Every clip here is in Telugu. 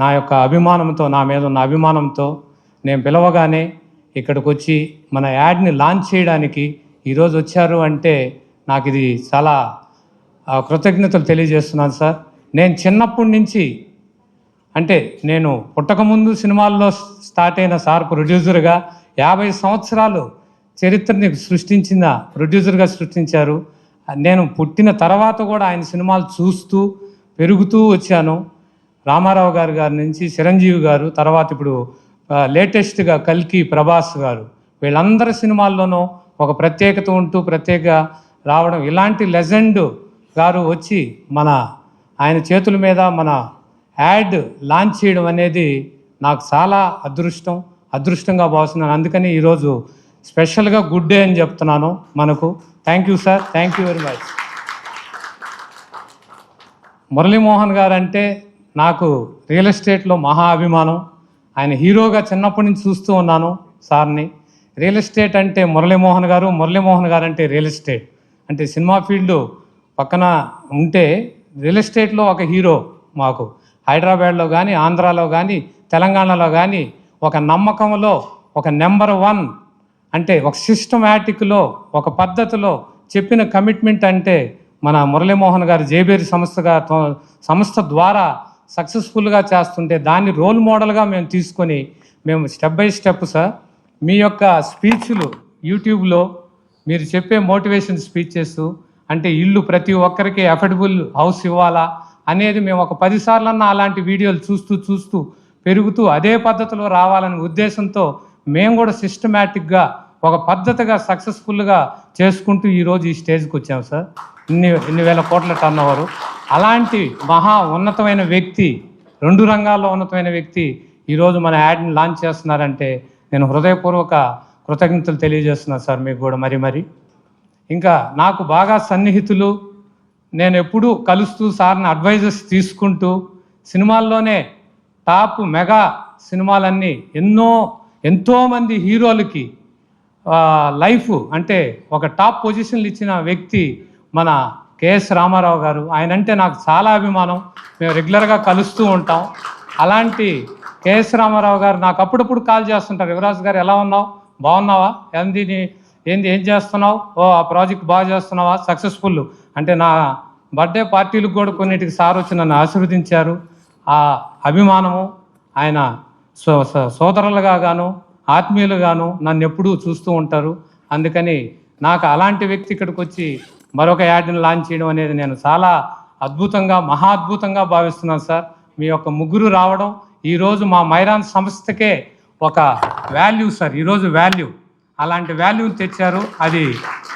నా యొక్క అభిమానంతో, నా మీద ఉన్న అభిమానంతో నేను పిలవగానే ఇక్కడికి వచ్చి మన యాడ్ని లాంచ్ చేయడానికి ఈరోజు వచ్చారు అంటే నాకు ఇది చాలా కృతజ్ఞతలు తెలియజేస్తున్నాను సార్. నేను చిన్నప్పటి నుంచి అంటే నేను పుట్టకముందు సినిమాల్లో స్టార్ట్ అయిన సార్ ప్రొడ్యూసర్గా 50 సంవత్సరాలు చరిత్రని సృష్టించిన ప్రొడ్యూసర్గా సృష్టించారు. నేను పుట్టిన తర్వాత కూడా ఆయన సినిమాలు చూస్తూ పెరుగుతూ వచ్చాను. రామారావు గారి నుంచి చిరంజీవి గారు, తర్వాత ఇప్పుడు లేటెస్ట్గా కల్కి ప్రభాస్ గారు, వీళ్ళందరి సినిమాల్లోనూ ఒక ప్రత్యేకత ఉంటూ ప్రత్యేక రావడం, ఇలాంటి లెజెండ్ గారు వచ్చి ఆయన చేతుల మీద మన యాడ్ లాంచ్ చేయడం అనేది నాకు చాలా అదృష్టంగా భావిస్తున్నాను. అందుకని ఈరోజు స్పెషల్గా గుడ్ డే అని చెప్తున్నాను మనకు. Thank you sir, thank you very much. Muralimohan గారు అంటే నాకు రియల్ ఎస్టేట్లో మహా అభిమానం. ఆయన హీరోగా చిన్నప్పటి నుంచి చూస్తూ ఉన్నాను సార్ని. రియల్ ఎస్టేట్ అంటే మురళీమోహన్ గారు అంటే రియల్ ఎస్టేట్ అంటే సినిమా ఫీల్డ్ పక్కన ఉంటే రియల్ ఎస్టేట్లో ఒక హీరో మాకు. హైదరాబాద్లో కానీ, ఆంధ్రాలో కానీ, తెలంగాణలో కానీ ఒక నమ్మకంలో ఒక నెంబర్ 1 అంటే ఒక సిస్టమాటిక్లో ఒక పద్ధతిలో చెప్పిన కమిట్మెంట్ అంటే మన మురళీమోహన్ గారు జేబేరి సంస్థ ద్వారా సక్సెస్ఫుల్గా చేస్తుంటే దాన్ని రోల్ మోడల్గా మేము తీసుకొని మేము స్టెప్ బై స్టెప్ సార్ మీ యొక్క స్పీచ్లు యూట్యూబ్లో మీరు చెప్పే మోటివేషన్ స్పీచెస్ అంటే ఇల్లు ప్రతి ఒక్కరికి అఫోర్డబుల్ హౌస్ ఇవ్వాలా అనేది మేము ఒక 10 సార్లన్నా అలాంటి వీడియోలు చూస్తూ పెరుగుతూ అదే పద్ధతిలో రావాలనే ఉద్దేశంతో మేము కూడా సిస్టమేటిక్గా ఒక పద్ధతిగా సక్సెస్ఫుల్గా చేసుకుంటూ ఈరోజు ఈ స్టేజ్కి వచ్చాము సార్. ఇన్ని వేల కోట్ల టర్నోవర్. అలాంటి మహా ఉన్నతమైన వ్యక్తి, 2 రంగాల్లో ఉన్నతమైన వ్యక్తి ఈరోజు మన యాడ్ని లాంచ్ చేస్తున్నారంటే నేను హృదయపూర్వక కృతజ్ఞతలు తెలియజేస్తున్నాను సార్ మీకు కూడా మరి. ఇంకా నాకు బాగా సన్నిహితులు, నేను ఎప్పుడూ కలుస్తూ సార్ని అడ్వైజెస్ తీసుకుంటూ సినిమాల్లోనే టాప్ మెగా సినిమాలన్నీ ఎంతోమంది హీరోలకి లైఫ్ అంటే ఒక టాప్ పొజిషన్లు ఇచ్చిన వ్యక్తి మన కెఎస్ రామారావు గారు. ఆయన అంటే నాకు చాలా అభిమానం. మేము రెగ్యులర్గా కలుస్తూ ఉంటాం. అలాంటి కెఎస్ రామారావు గారు నాకు అప్పుడప్పుడు కాల్ చేస్తుంటారు. యువరాజ్ గారు ఎలా ఉన్నావు, బాగున్నావా, ఏం చేస్తున్నావు, ఆ ప్రాజెక్ట్ బాగా చేస్తున్నావా, సక్సెస్ఫుల్ అంటే నా బర్త్డే పార్టీలకు కూడా కొన్నిటికి సార్ వచ్చి నన్ను ఆశీర్వదించారు. ఆ అభిమానము ఆయన సోదరులుగా గాను ఆత్మీయులుగాను నన్ను ఎప్పుడూ చూస్తూ ఉంటారు. అందుకని నాకు అలాంటి వ్యక్తి ఇక్కడికి వచ్చి మరొక యాడ్ని లాంచ్ చేయడం అనేది నేను చాలా మహా అద్భుతంగా భావిస్తున్నాను సార్. మీ యొక్క ముగ్గురు రావడం ఈరోజు మా మైరాన్ సంస్థకే ఒక వాల్యూ సార్. ఈరోజు అలాంటి వాల్యూని తెచ్చారు. అది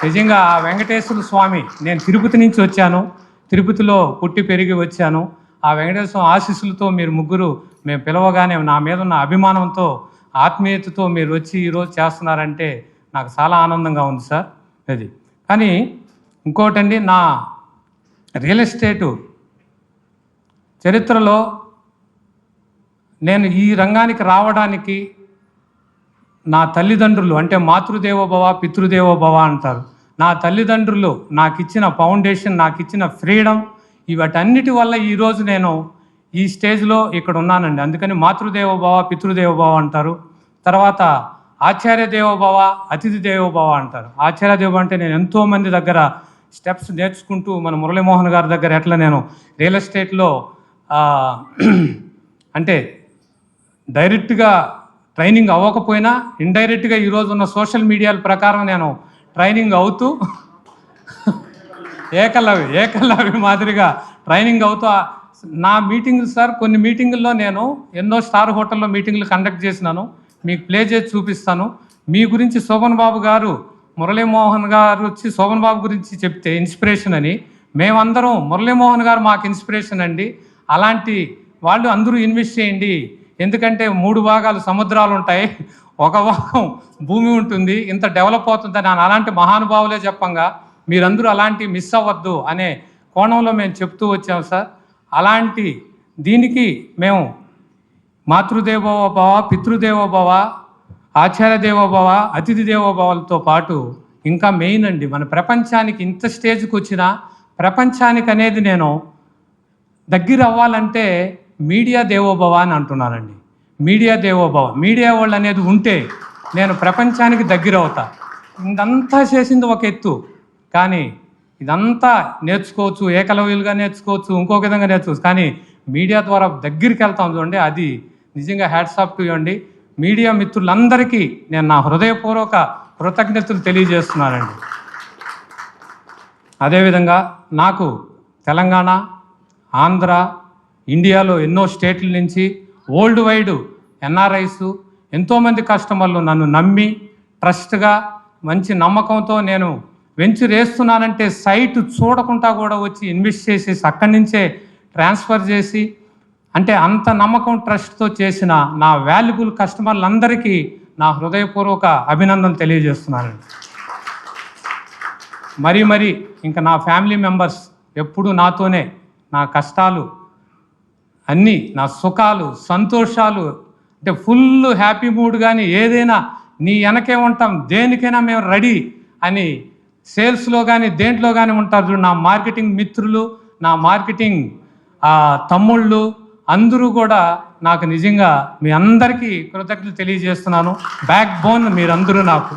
నిజంగా ఆ వెంకటేశ్వర స్వామి, నేను తిరుపతి నుంచి వచ్చాను, తిరుపతిలో పుట్టి పెరిగి వచ్చాను. ఆ వెంకటేశ్వర ఆశీస్సులతో మీరు ముగ్గురు మేము పిలవగానే నా మీద ఉన్న అభిమానంతో ఆత్మీయతతో మీరు వచ్చి ఈరోజు చేస్తున్నారంటే నాకు చాలా ఆనందంగా ఉంది సార్. అది కానీ ఇంకోటండి, నా రియల్ ఎస్టేటు చరిత్రలో నేను ఈ రంగానికి రావడానికి నా తల్లిదండ్రులు అంటే మాతృదేవోభవ పితృదేవోభవ అంటారు. నా తల్లిదండ్రులు నాకు ఇచ్చిన ఫౌండేషన్, నాకు ఇచ్చిన ఫ్రీడమ్, వీటన్నిటి వల్ల ఈరోజు నేను ఈ స్టేజ్లో ఇక్కడ ఉన్నానండి. అందుకని మాతృదేవోభవ పితృదేవోభవ అంటారు. తర్వాత ఆచార్య దేవోభవ అతిథి దేవోభవ అంటారు. ఆచార్య దేవోభవ అంటే నేను ఎంతోమంది దగ్గర స్టెప్స్ నేర్చుకుంటూ మన మురళీమోహన్ గారి దగ్గర ఎట్లా నేను రియల్ ఎస్టేట్లో అంటే డైరెక్ట్గా ట్రైనింగ్ అవ్వకపోయినా ఇండైరెక్ట్గా ఈరోజు ఉన్న సోషల్ మీడియాల ప్రకారం నేను ట్రైనింగ్ అవుతూ ఏకలవ్య మాదిరిగా ట్రైనింగ్ అవుతూ నా మీటింగులు సార్, కొన్ని మీటింగుల్లో నేను ఎన్నో స్టార్ హోటల్లో మీటింగులు కండక్ట్ చేసినాను. మీకు ప్లే చేసి చూపిస్తాను. మీ గురించి శోభన్ బాబు గారు, మురళీమోహన్ గారు వచ్చి శోభన్ బాబు గురించి చెప్తే ఇన్స్పిరేషన్ అని, మేమందరం మురళీమోహన్ గారు మాకు ఇన్స్పిరేషన్ అండి, అలాంటి వాళ్ళు అందరూ ఇన్వెస్ట్ చేయండి, ఎందుకంటే 3 భాగాలు సముద్రాలు ఉంటాయి, ఒక భాగం భూమి ఉంటుంది, ఇంత డెవలప్ అవుతుందని అలాంటి మహానుభావులే చెప్పంగా మీరందరూ అలాంటి మిస్ అవ్వద్దు అనే కోణంలో మేము చెప్తూ వచ్చాము సార్. అలాంటి దీనికి మేము మాతృదేవోభవ పితృదేవోభవ ఆచార్య దేవోభవ అతిథి దేవోభవలతో పాటు ఇంకా మెయిన్ అండి, మన ప్రపంచానికి ఇంత స్టేజ్కి వచ్చిన ప్రపంచానికి అనేది నేను దగ్గర అవ్వాలంటే మీడియా దేవోభవ అని అంటున్నానండి. మీడియా దేవోభవ, మీడియా వాళ్ళు అనేది ఉంటే నేను ప్రపంచానికి దగ్గర అవుతా. ఇదంతా చేసింది ఒక ఎత్తు, కానీ ఇదంతా నేర్చుకోవచ్చు, ఏకలవ్యులుగా నేర్చుకోవచ్చు, ఇంకో విధంగా నేర్చుకోవచ్చు, కానీ మీడియా ద్వారా దగ్గరికి వెళ్తాం చూడండి, అది నిజంగా హ్యాట్స్ ఆఫ్ టు యూ అండి. మీడియా మిత్రులందరికీ నేను నా హృదయపూర్వక కృతజ్ఞతలు తెలియజేస్తున్నానండి. అదేవిధంగా నాకు తెలంగాణ, ఆంధ్ర, ఇండియాలో ఎన్నో స్టేట్ల నుంచి వరల్డ్ వైడ్ ఎన్ఆర్ఐస్ ఎంతోమంది కస్టమర్లు నన్ను నమ్మి ట్రస్ట్గా మంచి నమ్మకంతో నేను వెంచర్ వేస్తున్నానంటే సైట్ చూడకుండా కూడా వచ్చి ఇన్వెస్ట్ చేసేసి అక్కడి నుంచే ట్రాన్స్ఫర్ చేసి, అంటే అంత నమ్మకం ట్రస్ట్తో చేసిన నా వాల్యుబుల్ కస్టమర్లందరికీ నా హృదయపూర్వక అభినందనలు తెలియజేస్తున్నానండి. మరి ఇంకా నా ఫ్యామిలీ మెంబర్స్ ఎప్పుడు నాతోనే, నా కష్టాలు అన్నీ, నా సుఖాలు సంతోషాలు, అంటే ఫుల్ హ్యాపీ మూడ్, కానీ ఏదైనా నీ వెనకే ఉంటాం, దేనికైనా మేము రెడీ అని సేల్స్లో కానీ దేంట్లో కానీ ఉంటారు చూడు. నా మార్కెటింగ్ మిత్రులు, నా మార్కెటింగ్ తమ్ముళ్ళు అందరూ కూడా నాకు నిజంగా మీ అందరికీ కృతజ్ఞతలు తెలియజేస్తున్నాను. బ్యాక్ బోన్ మీరందరూ నాకు.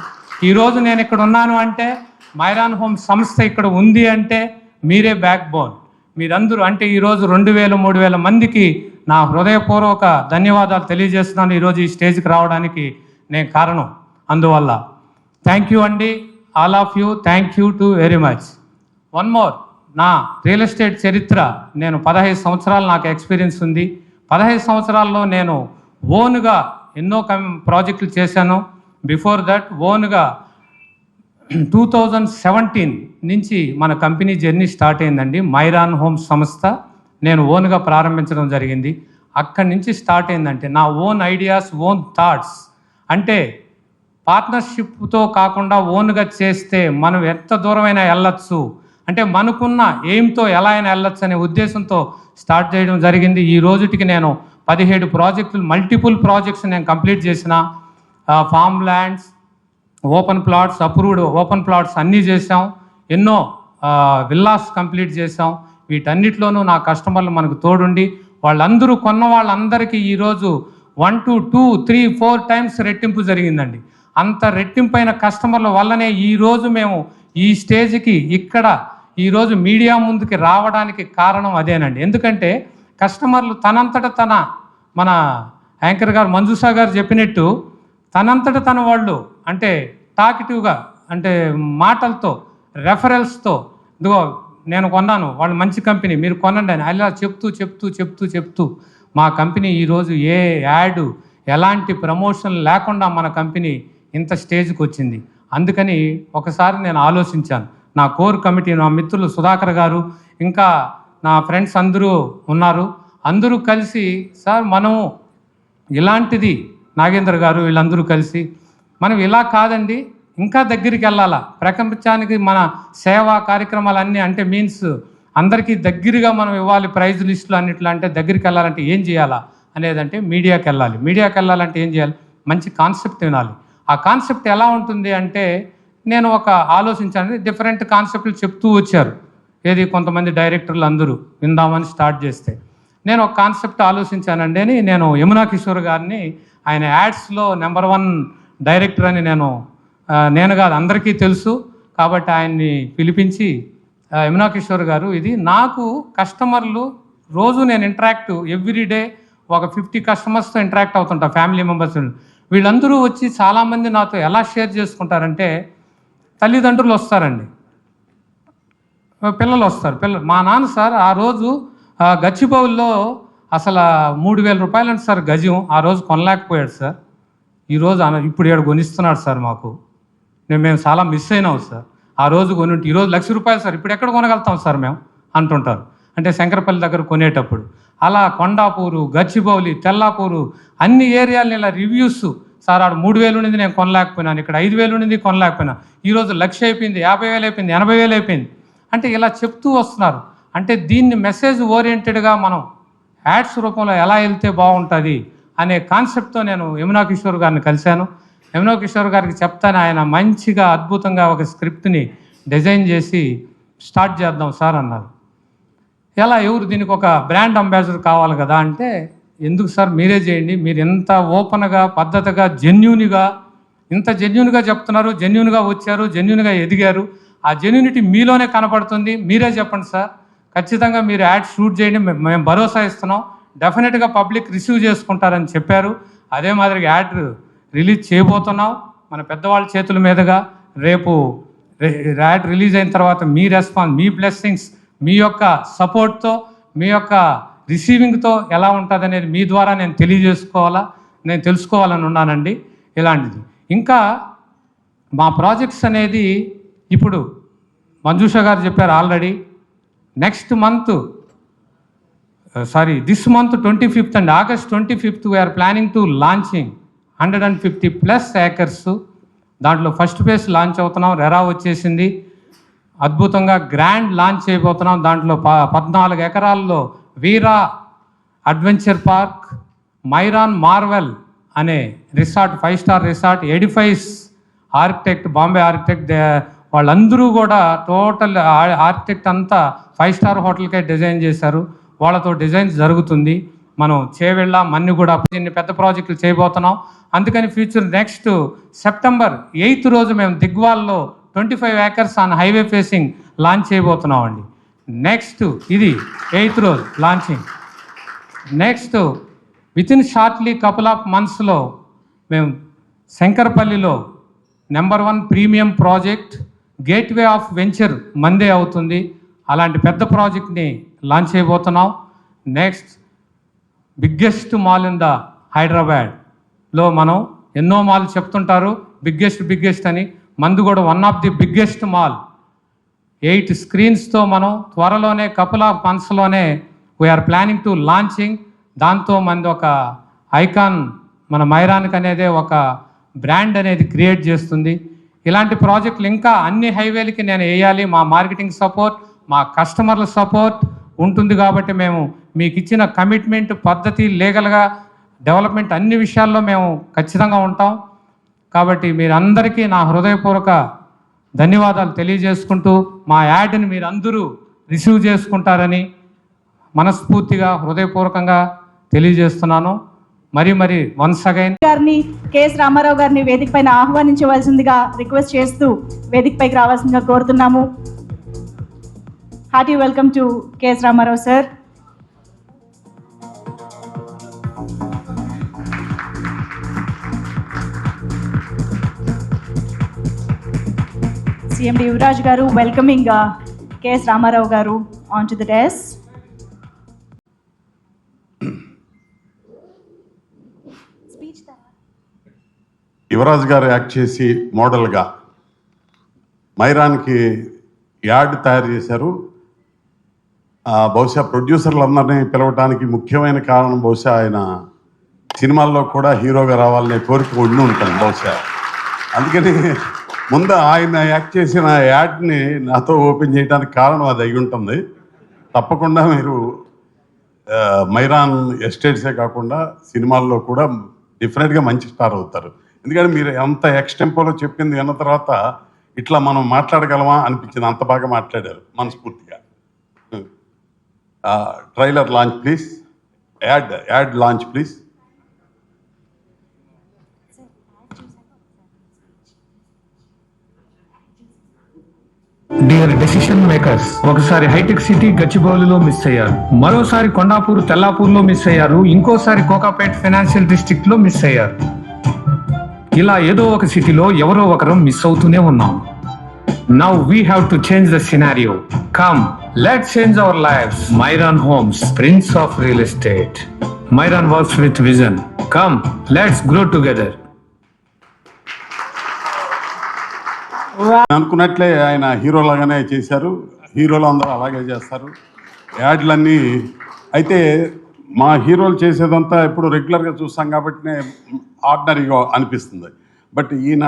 ఈరోజు నేను ఇక్కడ ఉన్నాను అంటే, మైరాన్ హోమ్ సంస్థ ఇక్కడ ఉంది అంటే మీరే బ్యాక్ బోన్. మీరందరూ అంటే ఈరోజు 2000-3000 మందికి నా హృదయపూర్వక ధన్యవాదాలు తెలియజేస్తున్నాను. ఈరోజు ఈ స్టేజ్కి రావడానికి నేను కారణం. అందువల్ల థ్యాంక్ యూ అండి, all of you. Thank you to very much. One more, నా రియల్ ఎస్టేట్ చరిత్ర, నేను 15 సంవత్సరాలు నాకు ఎక్స్పీరియన్స్ ఉంది. 15 సంవత్సరాల్లో నేను ఓన్గా ఎన్నో ప్రాజెక్టులు చేశాను. బిఫోర్ దట్ ఓన్గా 2017 నుంచి మన కంపెనీ జర్నీ స్టార్ట్ అయిందండి. మైరాన్ హోమ్ సంస్థ నేను ఓన్గా ప్రారంభించడం జరిగింది. అక్కడి నుంచి స్టార్ట్ అయిందంటే నా ఓన్ ఐడియాస్, ఓన్ థాట్స్, అంటే పార్ట్నర్షిప్తో కాకుండా ఓన్గా చేస్తే మనం ఎంత దూరమైనా వెళ్ళచ్చు, అంటే మనకున్న ఎయిమ్తో ఎలా అయినా వెళ్ళొచ్చు అనే ఉద్దేశంతో స్టార్ట్ చేయడం జరిగింది. ఈ రోజుటికి నేను 17 ప్రాజెక్టులు, మల్టిపుల్ ప్రాజెక్ట్స్ నేను కంప్లీట్ చేసిన. Form lands, open plots, approved open plots అన్నీ చేసాం. ఎన్నో విల్లాస్ కంప్లీట్ చేసాం. వీటన్నిటిలోనూ నా కస్టమర్లు మనకు తోడుండి వాళ్ళందరూ కొన్న వాళ్ళందరికీ ఈరోజు 1 to 2, 3, 4 టైమ్స్ రెట్టింపు జరిగిందండి. అంత రెట్టింపైన కస్టమర్ల వల్లనే ఈరోజు మేము ఈ స్టేజ్కి ఇక్కడ ఈరోజు మీడియా ముందుకి రావడానికి కారణం అదేనండి. ఎందుకంటే కస్టమర్లు తన మన యాంకర్ గారు మంజుషా గారు చెప్పినట్టు తనంతట తన వాళ్ళు, అంటే టాకిటివ్గా, అంటే మాటలతో, రెఫరెల్స్తో, ఇదిగో నేను కొన్నాను, వాళ్ళు మంచి కంపెనీ, మీరు కొనండి అని అలా చెప్తూ మా కంపెనీ ఈరోజు ఏ యాడ్, ఎలాంటి ప్రమోషన్ లేకుండా మన కంపెనీ ఇంత స్టేజ్కి వచ్చింది. అందుకని ఒకసారి నేను ఆలోచించాను. నా కోర్ కమిటీ, నా మిత్రులు సుధాకర్ గారు, ఇంకా నా ఫ్రెండ్స్ అందరూ ఉన్నారు, అందరూ కలిసి సార్ మనము ఇలాంటిది, నాగేంద్ర గారు వీళ్ళందరూ కలిసి మనం ఇలా కాదండి, ఇంకా దగ్గరికి వెళ్ళాలా, ప్రపంచానికి మన సేవా కార్యక్రమాలన్నీ, అంటే మీన్స్ అందరికీ దగ్గరగా మనం ఇవ్వాలి, ప్రైజ్ లిస్టులు అన్నిట్లో, అంటే దగ్గరికి వెళ్ళాలంటే ఏం చేయాలా అనేదంటే మీడియాకి వెళ్ళాలి. మీడియాకి వెళ్ళాలంటే ఏం చేయాలి, మంచి కాన్సెప్ట్ వినాలి. ఆ కాన్సెప్ట్ ఎలా ఉంటుంది అంటే నేను ఒక ఆలోచించాను, డిఫరెంట్ కాన్సెప్ట్లు చెప్తూ వచ్చారు. ఏది కొంతమంది డైరెక్టర్లు అందరూ విందామని స్టార్ట్ చేస్తే నేను ఒక కాన్సెప్ట్ ఆలోచించానండి అని నేను యమునా కిషోర్ గారిని, ఆయన యాడ్స్లో నెంబర్ 1 డైరెక్టర్ అని నేను కాదు అందరికీ తెలుసు కాబట్టి ఆయన్ని పిలిపించి, యమునా కిషోర్ గారు, ఇది నాకు కస్టమర్లు రోజు నేను ఎవ్రీడే ఒక 50 కస్టమర్స్తో ఇంటరాక్ట్ అవుతుంటా, ఫ్యామిలీ మెంబర్స్. వీళ్ళందరూ వచ్చి చాలామంది నాతో ఎలా షేర్ చేసుకుంటారంటే, తల్లిదండ్రులు వస్తారండి, పిల్లలు వస్తారు. మా నాన్న సార్ ఆ రోజు గచ్చిబౌలిలో అసలు 3000 రూపాయలు అంటే సార్ గజం, ఆ రోజు కొనలేకపోయాడు సార్. ఈరోజు ఇప్పుడు 7 కొనిస్తున్నాడు సార్ మాకు. మేము చాలా మిస్ అయినాం సార్. ఆ రోజు కొని ఈరోజు ₹1,00,000 సార్, ఇప్పుడు ఎక్కడ కొనగలుగుతాం సార్ మేము అంటుంటారు. అంటే శంకరపల్లి దగ్గర కొనేటప్పుడు అలా కొండాపూరు, గచ్చిబౌలి, తెల్లాపూరు అన్ని ఏరియాలని ఇలా రివ్యూస్, సార్ ఆడు 3000 ఉండింది నేను కొనలేకపోయినాను, ఇక్కడ 5000 ఉండింది కొనలేకపోయినా, ఈరోజు 1,00,000 అయిపోయింది, 50,000 అయిపోయింది, 80,000 అయిపోయింది, అంటే ఇలా చెప్తూ వస్తున్నారు. అంటే దీన్ని మెసేజ్ ఓరియంటెడ్గా మనం యాడ్స్ రూపంలో ఎలా వెళ్తే బాగుంటుంది అనే కాన్సెప్ట్తో నేను యమునా కిషోర్ గారిని కలిశాను. యమునా కిషోర్ గారికి చెప్తాను, ఆయన మంచిగా అద్భుతంగా ఒక స్క్రిప్ట్ని డిజైన్ చేసి స్టార్ట్ చేద్దాం సార్ అన్నారు. ఎలా ఎవరు దీనికి ఒక బ్రాండ్ అంబాసిడర్ కావాలి కదా అంటే, ఎందుకు సార్ మీరే చేయండి, మీరు ఎంత ఓపెన్గా పద్ధతిగా జెన్యూన్గా ఇంత జెన్యూన్గా చెప్తున్నారు, జెన్యూన్గా వచ్చారు, జెన్యూన్గా ఎదిగారు, ఆ జెన్యూనిటీ మీలోనే కనపడుతుంది, మీరే చెప్పండి సార్, ఖచ్చితంగా మీరు యాడ్ షూట్ చేయండి, మేము భరోసా ఇస్తున్నాం, డెఫినెట్గా పబ్లిక్ రిసీవ్ చేసుకుంటారని చెప్పారు. అదే మాదిరిగా యాడ్ రిలీజ్ చేయబోతున్నాం మన పెద్దవాళ్ళ చేతుల మీదుగా. రేపు యాడ్ రిలీజ్ అయిన తర్వాత మీ రెస్పాన్స్, మీ బ్లెస్సింగ్స్, మీ యొక్క సపోర్ట్తో, మీ యొక్క రిసీవింగ్తో ఎలా ఉంటుంది అనేది మీ ద్వారా నేను తెలుసుకోవాలని ఉన్నానండి. ఇలాంటిది ఇంకా మా ప్రాజెక్ట్స్ అనేది ఇప్పుడు మంజుష గారు చెప్పారు already. Next month this month 25th and August 25th we are planning to launching 150+ acres. దాంట్లో ఫస్ట్ ఫేజ్ లాంచ్ అవుతున్నాం, రెరా వచ్చేసింది, అద్భుతంగా గ్రాండ్ లాంచ్ చేయబోతున్నాం. దాంట్లో 14 ఎకరాల్లో Veera adventure park, Myron Marvel అనే resort, 5 star resort, edifice architect, Bombay architect, వాళ్ళందరూ కూడా టోటల్ ఆర్కిటెక్ట్ అంతా 5 స్టార్ హోటల్కే డిజైన్ చేశారు. వాళ్ళతో డిజైన్స్ జరుగుతుంది. మనం చేవెళ్ళ మన్నిగూడ ఇన్ని పెద్ద ప్రాజెక్టులు చేయబోతున్నాం. అందుకని ఫ్యూచర్ నెక్స్ట్ September 8th రోజు మేము దిగ్వాల్లో 25 acres on highway facing launch చేయబోతున్నాం అండి. నెక్స్ట్ ఇది 8th రోజు launching. Next within shortly couple of మంత్స్లో మేము శంకరపల్లిలో number 1 premium project gateway of venture మందే అవుతుంది. అలాంటి పెద్ద ప్రాజెక్ట్ని లాంచ్ చేయబోతున్నాం. Next biggest mall in the హైదరాబాద్లో మనం ఎన్నో మాల్ చెప్తుంటారు బిగ్గెస్ట్ అని, మంది కూడా one of the biggest mall. 8 స్క్రీన్స్తో మనం త్వరలోనే కపుల్ ఆఫ్ మంత్స్లోనే వీఆర్ ప్లానింగ్ టు లాంచింగ్. దాంతో మంది ఒక ఐకాన్ మన మైరాన్కి అనేది ఒక బ్రాండ్ అనేది క్రియేట్ చేస్తుంది. ఇలాంటి ప్రాజెక్టులు ఇంకా అన్ని హైవేలకి నేను వేయాలి. మా మార్కెటింగ్ సపోర్ట్, మా కస్టమర్ల సపోర్ట్ ఉంటుంది కాబట్టి మేము మీకు ఇచ్చిన కమిట్మెంట్, పద్ధతి, లీగల్గా డెవలప్మెంట్ అన్ని విషయాల్లో మేము ఖచ్చితంగా ఉంటాం. కాబట్టి మీరందరికీ నా హృదయపూర్వక ధన్యవాదాలు తెలియజేసుకుంటూ, మా యాడ్ని మీరందరూ రిసీవ్ చేసుకుంటారని మనస్ఫూర్తిగా హృదయపూర్వకంగా తెలియజేస్తున్నాను. మరి వన్స్ అగైన్ గారిని, కెఎస్ రామారావు గారిని వేదిక పైన ఆహ్వానించవలసిందిగా రిక్వెస్ట్ చేస్తూ వేదిక పైకి రావాల్సిందిగా కోరుతున్నాము. Hearty welcome to KS Ramarao sir. CMD Yuvaraj గారు వెల్కమింగ్ కెఎస్ రామారావు గారు on to the desk. Yuvaraj గారు యాక్ట్ చేసి మోడల్గా మైరాన్కి యాడ్ తయారు చేశారు. బహుశా ప్రొడ్యూసర్లందరినీ పిలవటానికి ముఖ్యమైన కారణం బహుశా ఆయన సినిమాల్లో కూడా హీరోగా రావాలనే కోరిక ఉండి ఉంటుంది బహుశా. అందుకని ముందు ఆయన యాక్ట్ చేసిన యాడ్ని నాతో ఓపెన్ చేయడానికి కారణం అది అయి ఉంటుంది. తప్పకుండా మీరు మైరాన్ ఎస్టేట్సే కాకుండా సినిమాల్లో కూడా డెఫినెట్గా మంచి స్టార్ అవుతారు. ఎందుకంటే మీరు ఎంత ఎక్స్టెంపోలో చెప్పింది విన్న తర్వాత ఇట్లా మనం మాట్లాడగలమా అనిపించింది, అంత బాగా మాట్లాడారు మనస్ఫూర్తిగా. Trailer launch please, add launch please. Dear decision makers, ఒకసారి హైటెక్ సిటీ గచ్చిబౌలిలో మిస్ అయ్యారు, మరోసారి కొండాపూర్ తెల్లాపూర్లో మిస్ అయ్యారు, ఇంకోసారి కోకాపేట్ ఫైనాన్షియల్ డిస్ట్రిక్ట్ లో మిస్ అయ్యారు. ఇలా ఏదో ఒక సిటీలో ఎవరో ఒకరు మిస్ అవుతూనే ఉన్నాం. Now we have to change the scenario. Come, let's change our lives. Myron homes, prince of real estate. Myron works with vision. Come, let's grow together. అనుకున్నట్లే ఆయన హీరోలాగానే చేశారు. హీరోలు అందరూ అలాగే చేస్తారు యాడ్లన్నీ. అయితే మా హీరోలు చేసేదంతా ఇప్పుడు రెగ్యులర్గా చూస్తాం కాబట్టి ఆర్డినరీగా అనిపిస్తుంది. బట్ ఈయన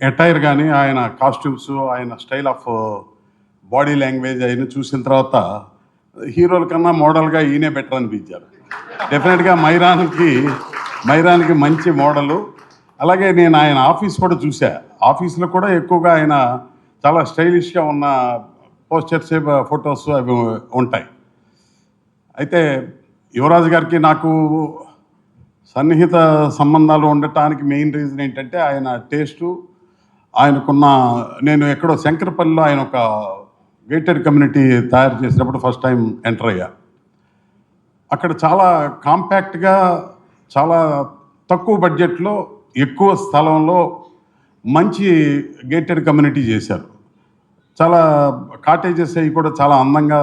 అటైర్ కానీ, ఆయన కాస్ట్యూమ్స్, ఆయన స్టైల్ ఆఫ్ బాడీ లాంగ్వేజ్ అయినా చూసిన తర్వాత హీరోల కన్నా మోడల్గా ఈయనే బెటర్ అనిపించారు. డెఫినెట్గా మైరాన్కి మంచి మోడలు. అలాగే నేను ఆయన ఆఫీస్ కూడా చూసా. ఆఫీస్లో కూడా ఎక్కువగా ఆయన చాలా స్టైలిష్గా ఉన్న పోస్టర్స్, ఫొటోస్ అవి ఉంటాయి. అయితే యువరాజు గారికి నాకు సన్నిహిత సంబంధాలు ఉండటానికి మెయిన్ రీజన్ ఏంటంటే ఆయన టేస్టు, ఆయనకున్న, నేను ఎక్కడో శంకరపల్లిలో ఆయన ఒక గేటెడ్ కమ్యూనిటీ తయారు చేసినప్పుడు ఫస్ట్ టైం ఎంటర్ అయ్యా. అక్కడ చాలా కాంపాక్ట్గా, చాలా తక్కువ బడ్జెట్లో, ఎక్కువ స్థలంలో మంచి గేటెడ్ కమ్యూనిటీ చేశారు. చాలా కాటేజెస్ అవి కూడా చాలా అందంగా,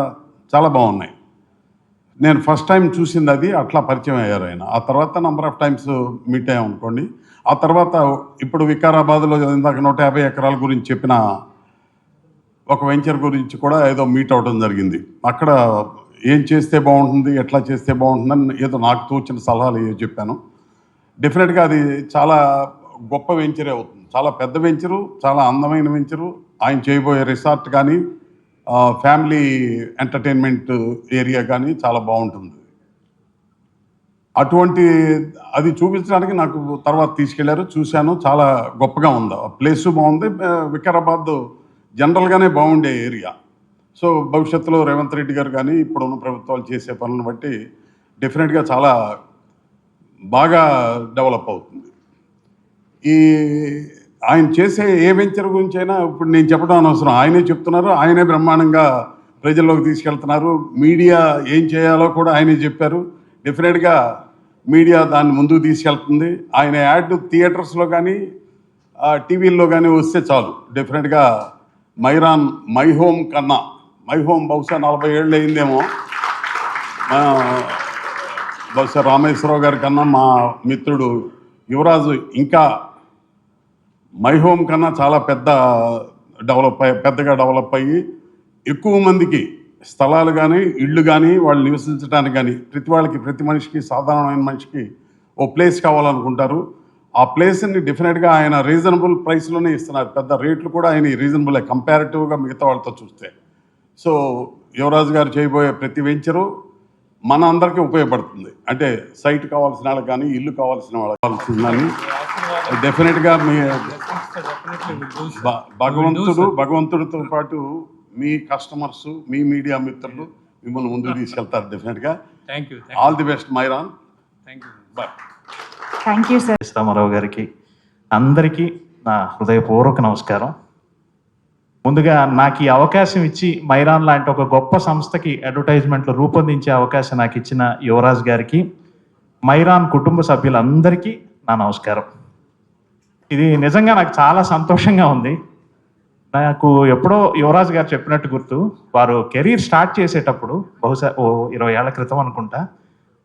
చాలా బాగున్నాయి. నేను ఫస్ట్ టైం చూసింది అది. అట్లా పరిచయం అయ్యారు ఆయన. ఆ తర్వాత నెంబర్ ఆఫ్ టైమ్స్ మీట్ అయ్యాం అనుకోండి. ఆ తర్వాత ఇప్పుడు వికారాబాద్లో ఇందాక 150 ఎకరాల గురించి చెప్పిన ఒక వెంచర్ గురించి కూడా ఏదో మీట్ అవ్వడం జరిగింది. అక్కడ ఏం చేస్తే బాగుంటుంది, ఎట్లా చేస్తే బాగుంటుందని ఏదో నాకు తోచిన సలహాలు ఏవో చెప్పాను. డెఫినెట్గా అది చాలా గొప్ప వెంచరే అవుతుంది. చాలా పెద్ద వెంచరు, చాలా అందమైన వెంచరు. ఆయన చేయబోయే రిసార్ట్ కానీ, ఫ్యామిలీ ఎంటర్టైన్మెంట్ ఏరియా కానీ చాలా బాగుంటుంది. అటువంటి అది చూపించడానికి నాకు తర్వాత తీసుకెళ్లారు, చూశాను. చాలా గొప్పగా ఉంది, ఆ ప్లేసు బాగుంది. వికారాబాద్ జనరల్గానే బాగుండే ఏరియా. సో భవిష్యత్తులో రేవంత్ రెడ్డి గారు కానీ ఇప్పుడున్న ప్రభుత్వాలు చేసే పనులను బట్టి డెఫినెట్గా చాలా బాగా డెవలప్ అవుతుంది. ఈ ఆయన చేసే ఏ వెంచర్ గురించి అయినా ఇప్పుడు నేను చెప్పడం అనవసరం, ఆయనే చెప్తున్నారు. ఆయనే బ్రహ్మాండంగా ప్రజల్లోకి తీసుకెళ్తున్నారు. మీడియా ఏం చేయాలో కూడా ఆయనే చెప్పారు. డెఫినెట్గా మీడియా దాన్ని ముందుకు తీసుకెళ్తుంది. ఆయన యాడ్ థియేటర్స్లో కానీ టీవీల్లో కానీ వస్తే చాలు. డెఫినెట్గా మైరాన్, మై హోమ్ కన్నా, మై హోమ్ బహుశా 40 ఏళ్ళు అయిందేమో, బహుశా రామేశ్వరరావు గారి కన్నా మా మిత్రుడు యువరాజు ఇంకా మై హోమ్ కన్నా చాలా పెద్దగా డెవలప్ అయ్యి ఎక్కువ మందికి స్థలాలు కానీ, ఇళ్ళు కానీ, వాళ్ళు నివసించడానికి కానీ, ప్రతి మనిషికి, సాధారణమైన మనిషికి ఓ ప్లేస్ కావాలనుకుంటారు. ఆ ప్లేస్ని డెఫినెట్గా ఆయన రీజనబుల్ ప్రైస్లోనే ఇస్తున్నారు. పెద్ద రేట్లు కూడా ఆయన రీజనబులే కంపారిటివ్గా మిగతా వాళ్ళతో చూస్తే. సో యువరాజు గారు చేయబోయే ప్రతి వెంచరు మన అందరికీ ఉపయోగపడుతుంది. అంటే సైట్ కావాల్సిన వాళ్ళకి కానీ, ఇల్లు కావాల్సిన వాళ్ళకి కావాల్సిందని డెఫినెట్గా మీ భగవంతుడితో పాటు మీ కస్టమర్స్, మీ మీడియా మిత్రులు మిమ్మల్ని ముందుకు తీసుకెళ్తారు. డెఫినెట్గా all the best Myron. Bye. Thank you sir. Ramarao గారికి, అందరికీ నా హృదయపూర్వక నమస్కారం. ముందుగా నాకు ఈ అవకాశం ఇచ్చి మైరాన్ లాంటి ఒక గొప్ప సంస్థకి అడ్వర్టైజ్మెంట్లు రూపొందించే అవకాశం నాకు ఇచ్చిన యువరాజ్ గారికి, మైరాన్ కుటుంబ సభ్యులందరికీ నా నమస్కారం. ఇది నిజంగా నాకు చాలా సంతోషంగా ఉంది. నాకు ఎప్పుడో యువరాజ్ గారు చెప్పినట్టు గుర్తు, వారు కెరీర్ స్టార్ట్ చేసేటప్పుడు బహుశా 20 ఏళ్ల క్రితం అనుకుంటా,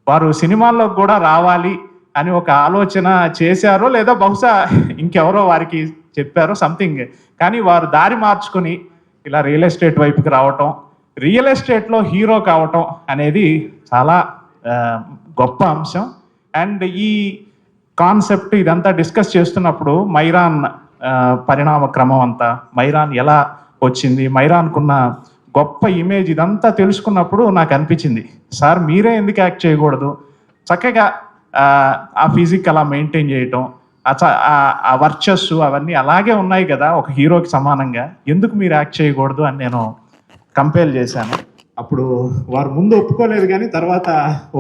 వారు సినిమాల్లో కూడా రావాలి అని ఒక ఆలోచన చేశారో లేదా బహుశా ఇంకెవరో వారికి చెప్పారో సంథింగ్, కానీ వారు దారి మార్చుకొని ఇలా రియల్ ఎస్టేట్ వైపుకి రావటం, రియల్ ఎస్టేట్లో హీరో కావటం అనేది చాలా గొప్ప అంశం. అండ్ ఈ కాన్సెప్ట్ ఇదంతా డిస్కస్ చేస్తున్నప్పుడు మైరాన్ పరిణామ క్రమం అంతా, మైరాన్ ఎలా వచ్చింది, మైరాన్కున్న గొప్ప ఇమేజ్ ఇదంతా తెలుసుకున్నప్పుడు నాకు అనిపించింది, సార్ మీరే ఎందుకు యాక్ట్ చేయకూడదు, చక్కగా ఆ ఫిజిక్ అలా మెయింటైన్ చేయటం, ఆ వర్చస్సు అవన్నీ అలాగే ఉన్నాయి కదా ఒక హీరోకి సమానంగా, ఎందుకు మీరు యాక్ట్ చేయకూడదు అని నేను కంపేర్ చేశాను. అప్పుడు వారు ముందు ఒప్పుకోలేదు కానీ తర్వాత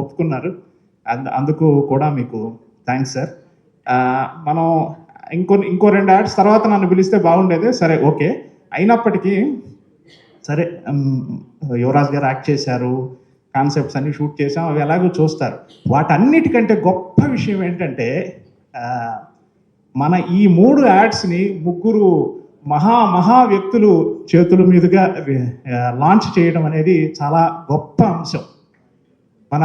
ఒప్పుకున్నారు. అందుకు కూడా మీకు థ్యాంక్స్ సార్. మనం ఇంకో 2 యాడ్స్ తర్వాత నన్ను పిలిస్తే బాగుండేది. సరే ఓకే, అయినప్పటికీ సరే యువరాజ్ గారు యాక్ట్ చేశారు, కాన్సెప్ట్స్ అన్ని షూట్ చేసాం, అవి ఎలాగో చూస్తారు. వాటన్నిటికంటే గొప్ప విషయం ఏంటంటే మన ఈ 3 యాడ్స్ని 3 మహా వ్యక్తులు చేతుల మీదుగా లాంచ్ చేయడం అనేది చాలా గొప్ప అంశం. మన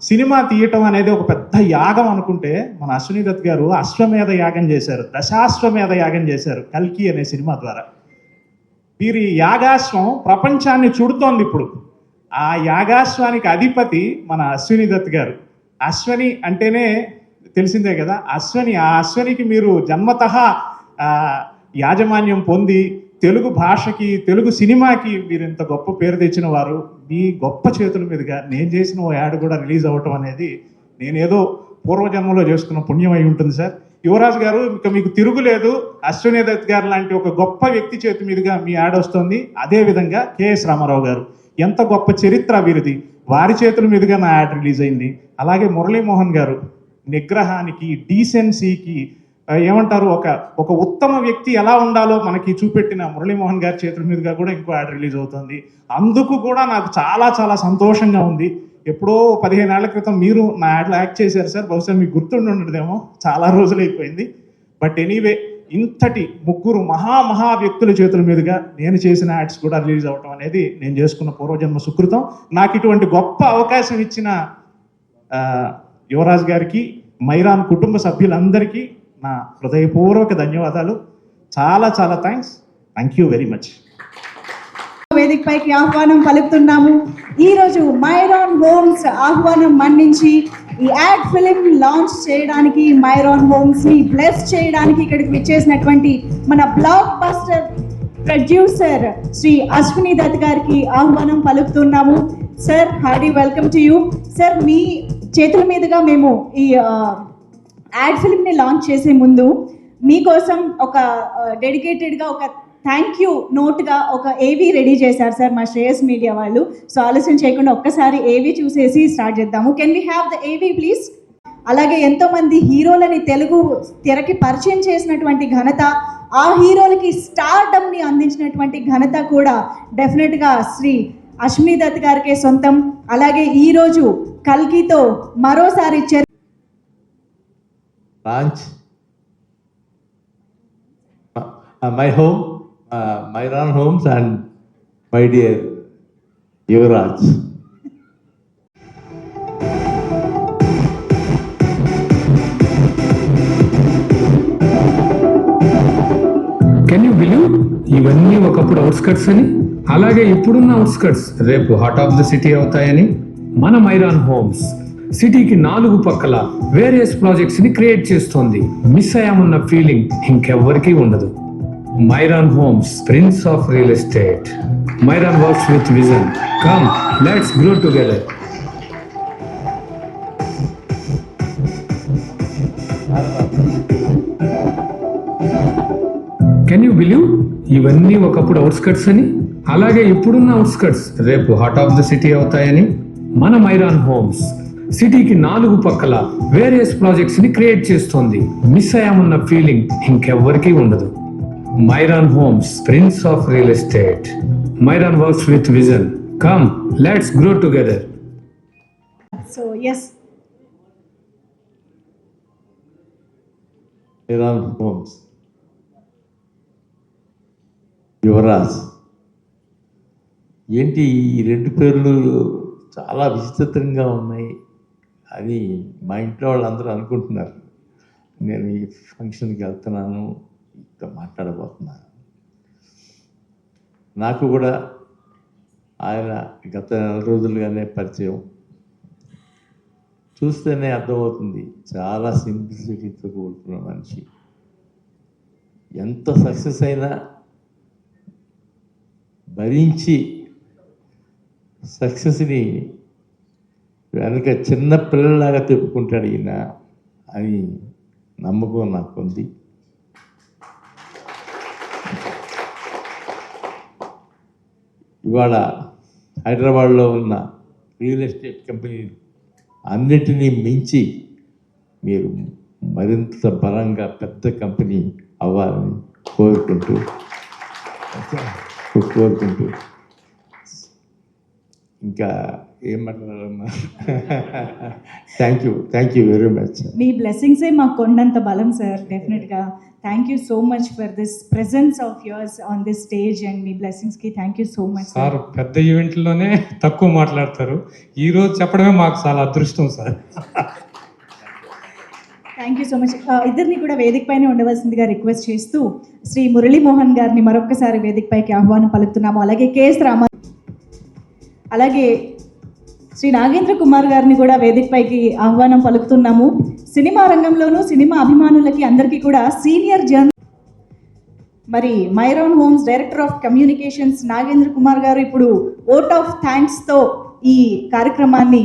సినిమా తీయటం అనేది ఒక పెద్ద యాగం అనుకుంటే, మన అశ్విని దత్ గారు అశ్వమేధ యాగం చేశారు, దశాశ్వమేధ యాగం చేశారు కల్కి అనే సినిమా ద్వారా. వీరి యాగాశ్వం ప్రపంచాన్ని చుడుతోంది ఇప్పుడు. ఆ యాగాశ్వానికి అధిపతి మన అశ్విని దత్ గారు. అశ్వని అంటేనే తెలిసిందే కదా, ఆ అశ్వనికి మీరు జన్మతః యాజమాన్యం పొంది తెలుగు భాషకి, తెలుగు సినిమాకి మీరు ఇంత గొప్ప పేరు తెచ్చిన వారు. మీ గొప్ప చేతుల మీదుగా నేను చేసిన ఓ యాడ్ కూడా రిలీజ్ అవ్వటం అనేది నేనేదో పూర్వజన్మలో చేసుకున్న పుణ్యం అయి ఉంటుంది సార్. యువరాజ్ గారు, ఇంకా మీకు తిరుగులేదు. అశ్విని దత్ గారు లాంటి ఒక గొప్ప వ్యక్తి చేతి మీదుగా మీ యాడ్ వస్తుంది. అదేవిధంగా కేఎస్ రామారావు గారు, ఎంత గొప్ప చరిత్ర వీరిది. వారి చేతుల మీదుగా నా యాడ్ రిలీజ్ అయింది. అలాగే మురళీమోహన్ గారు నిగ్రహానికి, డీసెన్సీకి, ఏమంటారు, ఒక ఉత్తమ వ్యక్తి ఎలా ఉండాలో మనకి చూపెట్టిన మురళీమోహన్ గారి చేతుల మీదుగా కూడా ఇంకో యాడ్ రిలీజ్ అవుతుంది. అందుకు కూడా నాకు చాలా చాలా సంతోషంగా ఉంది. ఎప్పుడో 15 ఏళ్ల క్రితం మీరు నా యాడ్లో యాక్ట్ చేశారు సార్, బహుశా మీకు గుర్తుండి ఉండదేమో, చాలా రోజులు అయిపోయింది. బట్ ఎనీవే, ఇంతటి ముగ్గురు మహా వ్యక్తుల చేతుల మీదుగా నేను చేసిన యాడ్స్ కూడా రిలీజ్ అవ్వటం అనేది నేను చేసుకున్న పూర్వజన్మ సుకృతం. నాకు ఇటువంటి గొప్ప అవకాశం ఇచ్చిన యువరాజ్ గారికి, మైరాన్ కుటుంబ సభ్యులందరికీ నా హృదయపూర్వక ధన్యవాదాలు. చాలా చాలా థ్యాంక్ యూ వెరీ మచ్. వేదికపైకి ఆహ్వానం పలుకుతున్నాము. ఈరోజు మైరాన్ హోమ్స్ ఆహ్వానం మన్నించి ఈ యాడ్ ఫిలిం లాంచ్ చేయడానికి, మైరాన్ హోమ్స్ ని బ్లెస్ చేయడానికి ఇక్కడికి విచ్చేసినటువంటి మన blockbuster producer Shri Ashwini Dutt గారికి ఆహ్వానం పలుకుతున్నాము. Sir, hearty welcome to you. Sir, మీ చేతుల మీదుగా మేము ఈ యాడ్ ఫిలింని లాంచ్ చేసే ముందు మీకోసం ఒక డెడికేటెడ్గా ఒక థ్యాంక్ యూ నోట్గా ఒక ఏవీ రెడీ చేశారు సార్ మా శ్రేయస్ మీడియా వాళ్ళు. సో ఆలస్యం చేయకుండా ఒక్కసారి ఏవీ చూసేసి స్టార్ట్ చేద్దాము. కెన్ వీ హ్యావ్ ద ఏవీ ప్లీజ్? అలాగే ఎంతోమంది హీరోలని తెలుగు తెరకి పరిచయం చేసినటువంటి ఘనత, ఆ హీరోలకి స్టార్డమ్ని అందించినటువంటి ఘనత కూడా డెఫినెట్గా శ్రీ అశ్విని దత్ గారికే సొంతం. అలాగే ఈరోజు కల్కితో మరోసారి launch my home, Myron Homes, and my dear Yuvraj. Can you believe ఇవన్నీ ఒకప్పుడు అవుట్స్కట్స్ అని, అలాగే ఇప్పుడున్న అవుట్స్కట్స్ రేపు హార్ట్ ఆఫ్ ద సిటీ అవుతాయని మన మైరాన్ హోమ్స్ సిటీకి 4 పక్కల వేరియస్ ప్రాజెక్ట్స్ ని క్రియేట్ చేస్తోంది. మిస్ అయ్యామన్న ఫీలింగ్ ఇంకెవ్వరికీ ఉండదు. Myron homes, prince of real estate. Myron works with vision. Come, let's grow together. Can you believe ఇవన్నీ ఒకప్పుడు అవుట్స్కట్స్ అని, అలాగే ఇప్పుడున్న అవుట్స్కట్స్ రేపు హార్ట్ ఆఫ్ ద సిటీ అవుతాయని మన మైరాన్ హోమ్స్ సిటీకి 4 పక్కల వేరియస్ ప్రాజెక్ట్స్ ని క్రియేట్ చేస్తోంది. మిస్ అయ్యామన్న ఫీలింగ్ ఇంకెవ్వరికీ ఉండదు. Myron homes, prince of real estate. Myron works with vision. Come, let's grow together. So yes, Myron Homes, Yuvaraj. ఏంటి ఈ 2 పేర్లు చాలా విచిత్రంగా ఉన్నాయి అని మా ఇంట్లో వాళ్ళందరూ అనుకుంటున్నారు. నేను ఈ ఫంక్షన్కి వెళ్తున్నాను, ఇంకా మాట్లాడబోతున్నాను. నాకు కూడా ఆయన గత 4 రోజులుగానే పరిచయం. చూస్తేనే అర్థమవుతుంది, చాలా సింప్లిసిటీతో కూడుకున్న మనిషి. ఎంత సక్సెస్ అయినా భరించి సక్సెస్ని వెనక చిన్న పిల్లలాగా చెప్పుకుంటాడు ఈయన అని నమ్మకం నాకు ఉంది. ఇవాళ హైదరాబాద్లో ఉన్న రియల్ ఎస్టేట్ కంపెనీ అన్నిటినీ మించి మీరు మరింత బలంగా పెద్ద కంపెనీ అవ్వాలని కోరుకుంటూ ఇంకా ఏం మాట్లాడాలమ్మా. Thank you very much. మీ బ్లెస్సింగ్సే మాకు కొండంత బలం సార్. డెఫినెట్గా thank you so much for this presence of yours on this stage and మీ బ్లెస్సింగ్స్కి thank you so much sir. పెద్ద ఈవెంట్లోనే తక్కువ మాట్లాడతారు, ఈ రోజు చెప్పడమే మాకు చాలా అదృష్టం sir. Thank you so much. ఇద్దరిని కూడా వేదిక పైన ఉండవలసిందిగా రిక్వెస్ట్ చేస్తూ శ్రీ మురళీమోహన్ గారిని మరొకసారి వేదికపైకి ఆహ్వానం పలుకుతున్నాము. అలాగే కేఎస్ రామ, అలాగే శ్రీ నాగేంద్ర కుమార్ గారిని కూడా వేదికపైకి ఆహ్వానం పలుకుతున్నాము. సినిమా రంగంలోనూ సినిమా అభిమానులకి అందరికీ కూడా సీనియర్ మరి మైరాన్ homes director of communications Nagendra Kumar గారు ఇప్పుడు ఓట్ ఆఫ్ థ్యాంక్స్తో ఈ కార్యక్రమాన్ని